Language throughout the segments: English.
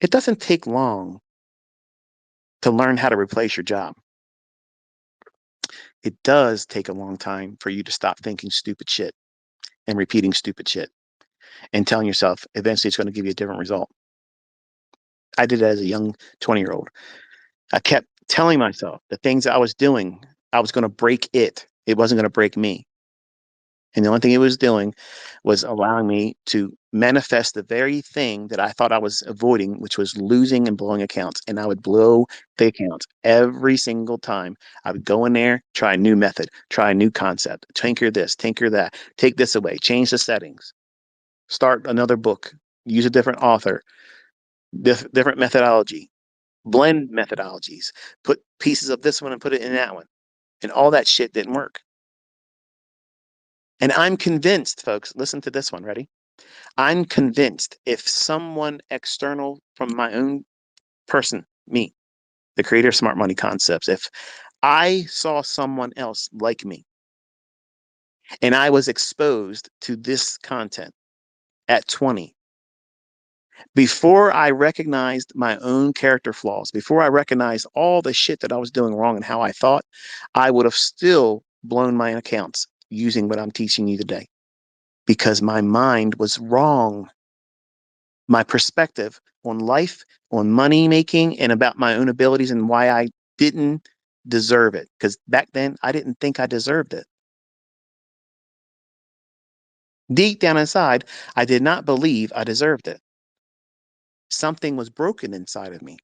It doesn't take long to learn how to replace your job. It does take a long time for you to stop thinking stupid shit and repeating stupid shit and telling yourself eventually it's going to give you a different result. I did it as a young 20-year-old. I kept telling myself the things I was doing, I was going to break it. It wasn't going to break me. And the only thing it was doing was allowing me to manifest the very thing that I thought I was avoiding, which was losing and blowing accounts. And I would blow the accounts every single time. I would go in there, try a new method, try a new concept, tinker this, tinker that, take this away, change the settings, start another book, use a different author, different methodology, blend methodologies, put pieces of this one and put it in that one. And all that shit didn't work. And I'm convinced, folks, listen to this one, ready? I'm convinced if someone external from my own person, me, the creator of Smart Money Concepts, if I saw someone else like me and I was exposed to this content at 20, before I recognized my own character flaws, before I recognized all the shit that I was doing wrong and how I thought, I would have still blown my accounts using what I'm teaching you today because my mind was wrong. My perspective on life, on money making, and about my own abilities and why I didn't deserve it. Because back then, I didn't think I deserved it. Deep down inside, I did not believe I deserved it. Something was broken inside of me.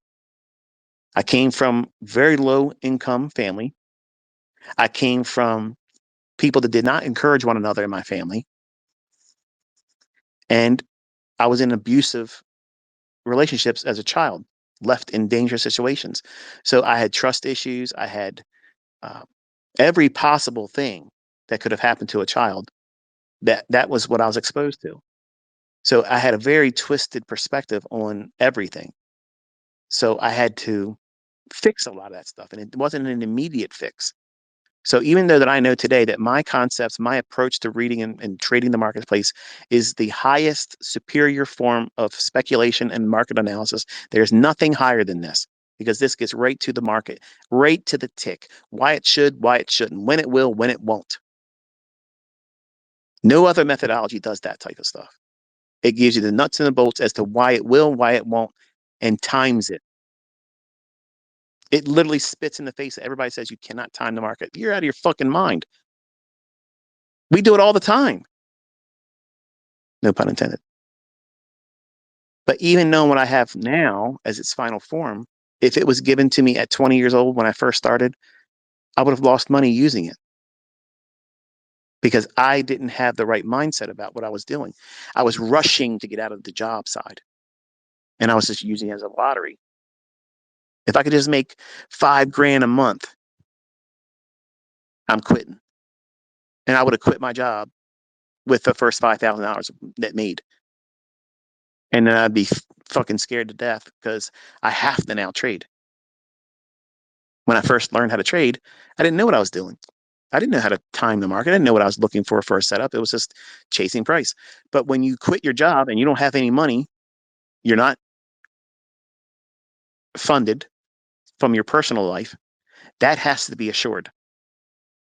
I came from very low income family. I came from people that did not encourage one another in my family. And I was in abusive relationships as a child, left in dangerous situations. So I had trust issues. I had uh, every possible thing that could have happened to a child. That was what I was exposed to. So I had a very twisted perspective on everything. So I had to fix a lot of that stuff, and it wasn't an immediate fix. So even though that I know today that my concepts, my approach to reading and trading the marketplace is the highest superior form of speculation and market analysis, there's nothing higher than this because this gets right to the market, right to the tick, why it should, why it shouldn't, when it will, when it won't. No other methodology does that type of stuff. It gives you the nuts and the bolts as to why it will, why it won't, and times it. It literally spits in the face. Everybody says you cannot time the market. You're out of your fucking mind. We do it all the time. No pun intended. But even knowing what I have now as its final form, if it was given to me at 20 years old when I first started, I would have lost money using it because I didn't have the right mindset about what I was doing. I was rushing to get out of the job side and I was just using it as a lottery. If I could just make $5,000 a month, I'm quitting. And I would have quit my job with the first $5,000 net made. And then I'd be fucking scared to death because I have to now trade. When I first learned how to trade, I didn't know what I was doing. I didn't know how to time the market. I didn't know what I was looking for a setup. It was just chasing price. But when you quit your job and you don't have any money, you're not funded from your personal life, that has to be assured.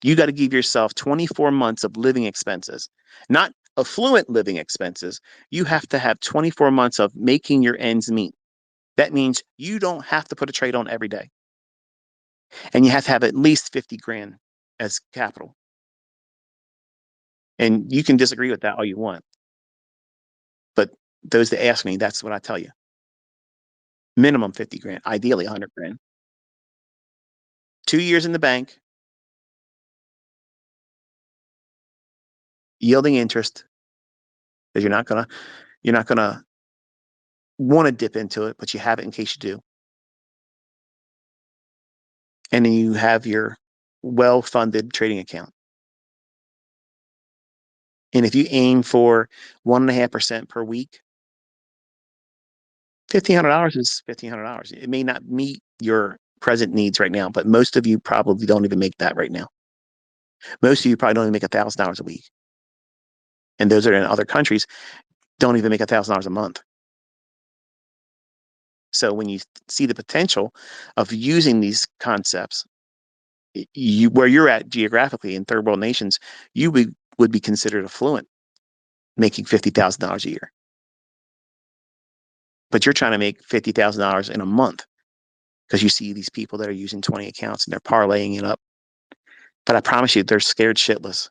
You got to give yourself 24 months of living expenses, not affluent living expenses. You have to have 24 months of making your ends meet. That means you don't have to put a trade on every day. And you have to have at least 50,000 as capital. And you can disagree with that all you want. But those that ask me, that's what I tell you. Minimum 50,000, ideally 100,000. 2 years in the bank, yielding interest, because you're not gonna want to dip into it, but you have it in case you do. And then you have your well-funded trading account. And if you aim for 1.5% per week, $1,500 is $1,500. It may not meet your present needs right now, but most of you probably don't even make that right now. Most of you probably don't even make $1,000 a week. And those that are in other countries don't even make $1,000 a month. So when you see the potential of using these concepts, you where you're at geographically in third world nations, you would be considered affluent, making $50,000 a year. But you're trying to make $50,000 in a month because you see these people that are using 20 accounts and they're parlaying it up. But I promise you, they're scared shitless.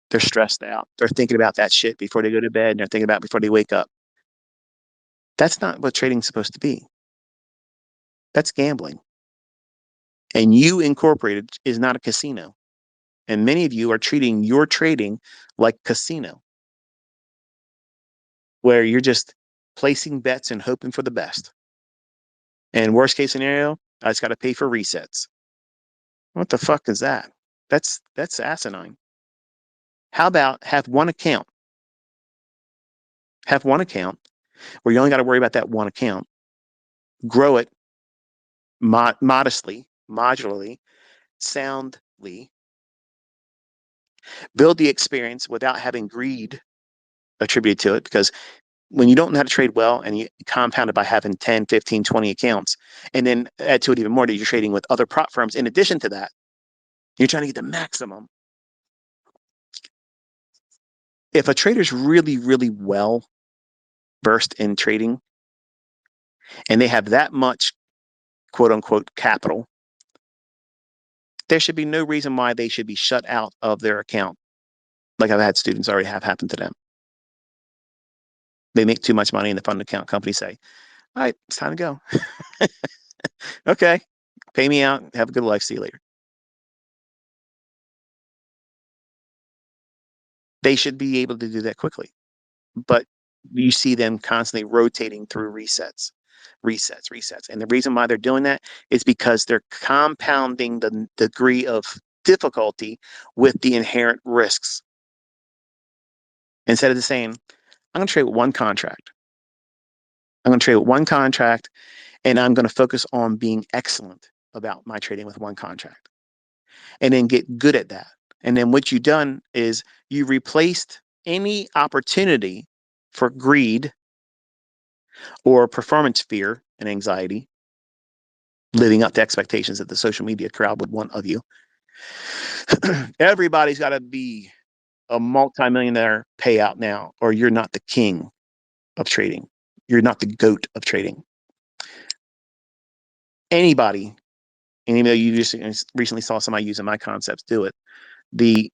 They're stressed out. They're thinking about that shit before they go to bed, and they're thinking about it before they wake up. That's not what trading's supposed to be. That's gambling. And you Incorporated is not a casino. And many of you are treating your trading like casino, where you're just placing bets and hoping for the best. And worst case scenario, I just got to pay for resets. What the fuck is that? That's asinine. How about have one account? Have one account where you only got to worry about that one account. Grow it modestly, modularly, soundly. Build the experience without having greed attributed to it, because when you don't know how to trade well and you compound it by having 10, 15, 20 accounts, and then add to it even more that you're trading with other prop firms in addition to that, you're trying to get the maximum. If a trader's really, really well versed in trading and they have that much quote unquote capital, there should be no reason why they should be shut out of their account. Like I've had students already have happened to them. They make too much money and the fund account companies say, all right, it's time to go. Okay, pay me out. Have a good life. See you later. They should be able to do that quickly. But you see them constantly rotating through resets. And the reason why they're doing that is because they're compounding the degree of difficulty with the inherent risks. Instead of just saying, I'm going to trade with one contract. I'm going to trade with one contract, and I'm going to focus on being excellent about my trading with one contract, and then get good at that. And then what you've done is you replaced any opportunity for greed or performance fear and anxiety, living up to expectations that the social media crowd would want of you. Everybody's got to be a multimillionaire payout now, or you're not the king of trading. You're not the goat of trading. Anybody, and even though you just recently saw somebody using my concepts do it, the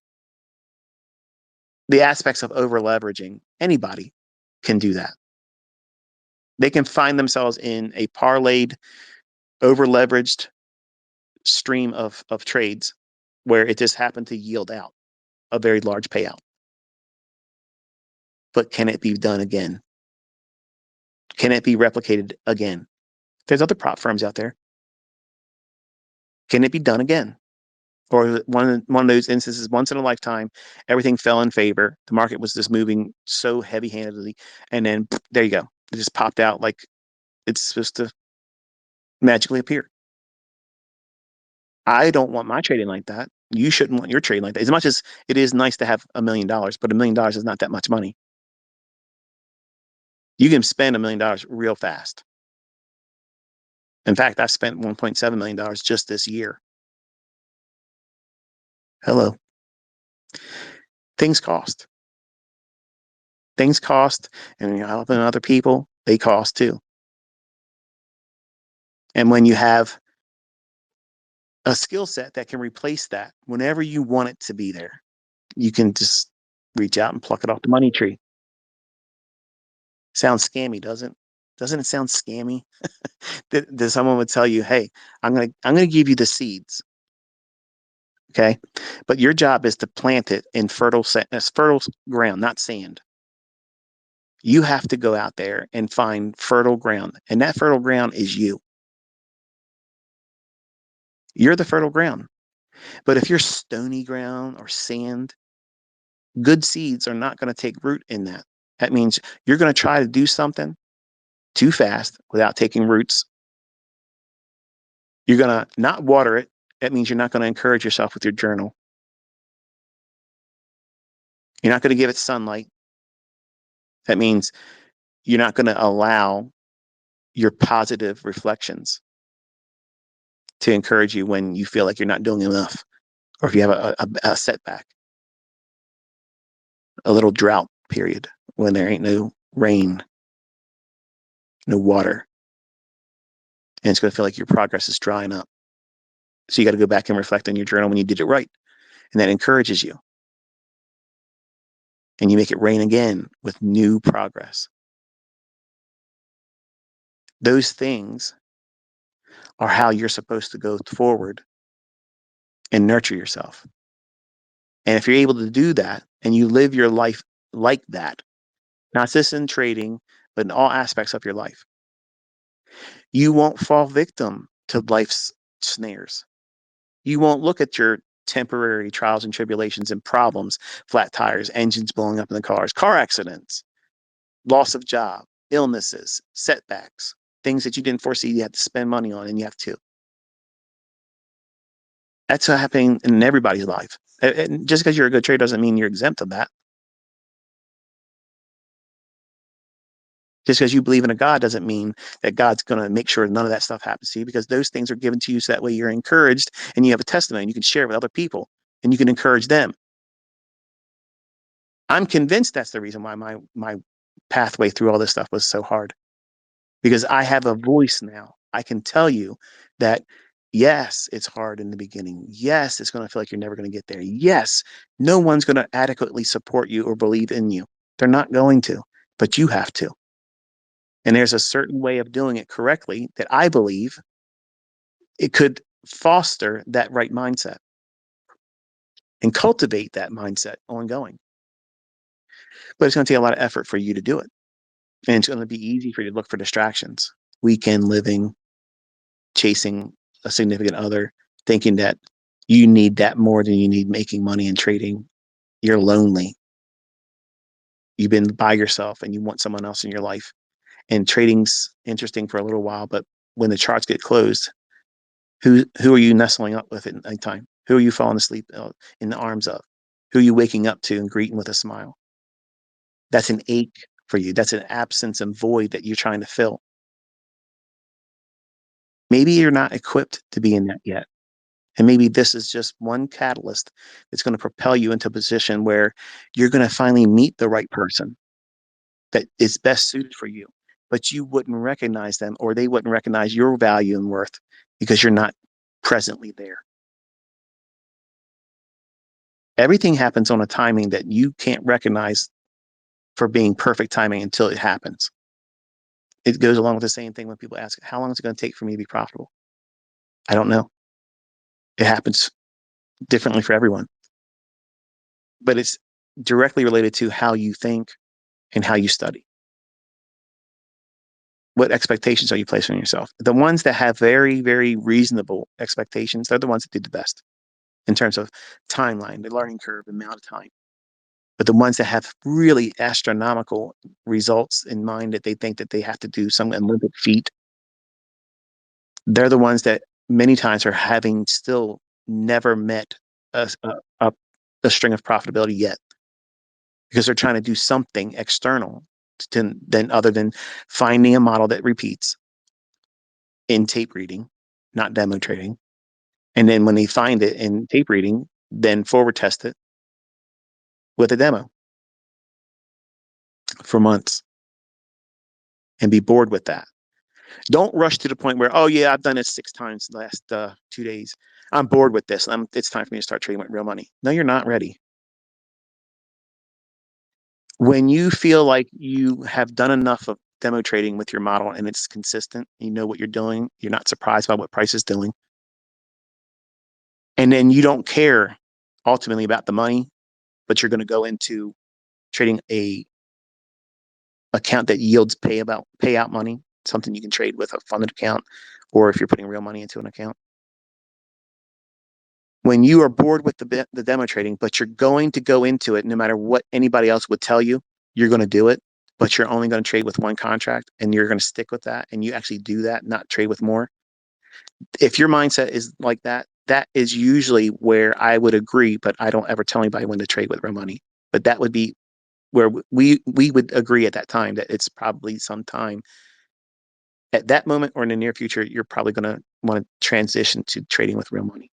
aspects of over leveraging, anybody can do that. They can find themselves in a parlayed, over leveraged stream of trades where it just happened to yield out a very large payout. But can it be done again? Can it be replicated again? There's other prop firms out there. Can it be done again? Or one of those instances, once in a lifetime, everything fell in favor. The market was just moving so heavy-handedly, and then there you go. It just popped out like it's supposed to magically appear. I don't want my trading like that. You shouldn't want your trading like that. As much as it is nice to have $1 million, but $1 million is not that much money. You can spend $1 million real fast. In fact, I spent $1.7 million just this year. Hello. Things cost. Things cost, and you're helping other people, they cost too. And when you have a skill set that can replace that whenever you want it to be there, you can just reach out and pluck it off the money tree. Sounds scammy, doesn't it sound scammy? That someone would tell you, hey, I'm gonna give you the seeds. Okay. But your job is to plant it in fertile ground, not sand. You have to go out there and find fertile ground. And that fertile ground is you. You're the fertile ground. But if you're stony ground or sand, good seeds are not going to take root in that. That means you're going to try to do something too fast without taking roots. You're going to not water it. That means you're not going to encourage yourself with your journal. You're not going to give it sunlight. That means you're not going to allow your positive reflections to encourage you when you feel like you're not doing enough, or if you have a setback, a little drought period when there ain't no rain, no water, and it's going to feel like your progress is drying up. So you got to go back and reflect on your journal when you did it right, and that encourages you. And you make it rain again with new progress. Those things are how you're supposed to go forward and nurture yourself. And if you're able to do that and you live your life like that, not just in trading, but in all aspects of your life, you won't fall victim to life's snares. You won't look at your temporary trials and tribulations and problems, flat tires, engines blowing up in the cars, car accidents, loss of job, illnesses, setbacks, things that you didn't foresee you had to spend money on, and you have to. That's happening in everybody's life. And just because you're a good trader doesn't mean you're exempt of that. Just because you believe in a God doesn't mean that God's going to make sure none of that stuff happens to you, because those things are given to you so that way you're encouraged and you have a testimony and you can share with other people and you can encourage them. I'm convinced that's the reason why my pathway through all this stuff was so hard, because I have a voice now. I can tell you that, yes, it's hard in the beginning. Yes, it's going to feel like you're never going to get there. Yes, no one's going to adequately support you or believe in you. They're not going to, but you have to. And there's a certain way of doing it correctly that I believe it could foster that right mindset and cultivate that mindset ongoing. But it's going to take a lot of effort for you to do it. And it's going to be easy for you to look for distractions, weekend living, chasing a significant other, thinking that you need that more than you need making money and trading. You're lonely. You've been by yourself and you want someone else in your life. And trading's interesting for a little while, but when the charts get closed, who are you nestling up with at nighttime? Who are you falling asleep in the arms of? Who are you waking up to and greeting with a smile? That's an ache for you. That's an absence and void that you're trying to fill. Maybe you're not equipped to be in that yet. And maybe this is just one catalyst that's going to propel you into a position where you're going to finally meet the right person that is best suited for you. But you wouldn't recognize them, or they wouldn't recognize your value and worth because you're not presently there. Everything happens on a timing that you can't recognize for being perfect timing until it happens. It goes along with the same thing when people ask, how long is it going to take for me to be profitable? I don't know. It happens differently for everyone. But it's directly related to how you think and how you study. What expectations are you placing on yourself? The ones that have very, very reasonable expectations, they're the ones that do the best in terms of timeline, the learning curve, the amount of time. But the ones that have really astronomical results in mind, that they think that they have to do some Olympic feat, they're the ones that many times are having still never met a string of profitability yet, because they're trying to do something external than other than finding a model that repeats in tape reading, not demo trading. And then when they find it in tape reading, then forward test it with a demo for months and be bored with that. Don't rush to the point where, oh yeah, I've done it 6 times the last 2 days. I'm bored with this. It's time for me to start trading with real money. No, you're not ready. When you feel like you have done enough of demo trading with your model and it's consistent, you know what you're doing, you're not surprised by what price is doing, and then you don't care ultimately about the money, but you're going to go into trading a account that yields payout money, something you can trade with a funded account, or if you're putting real money into an account. When you are bored with the demo trading, but you're going to go into it no matter what anybody else would tell you, you're going to do it, but you're only going to trade with one contract and you're going to stick with that, and you actually do that, not trade with more. If your mindset is like that, that is usually where I would agree, but I don't ever tell anybody when to trade with real money. But that would be where we would agree at that time that it's probably some time at that moment or in the near future, you're probably going to want to transition to trading with real money.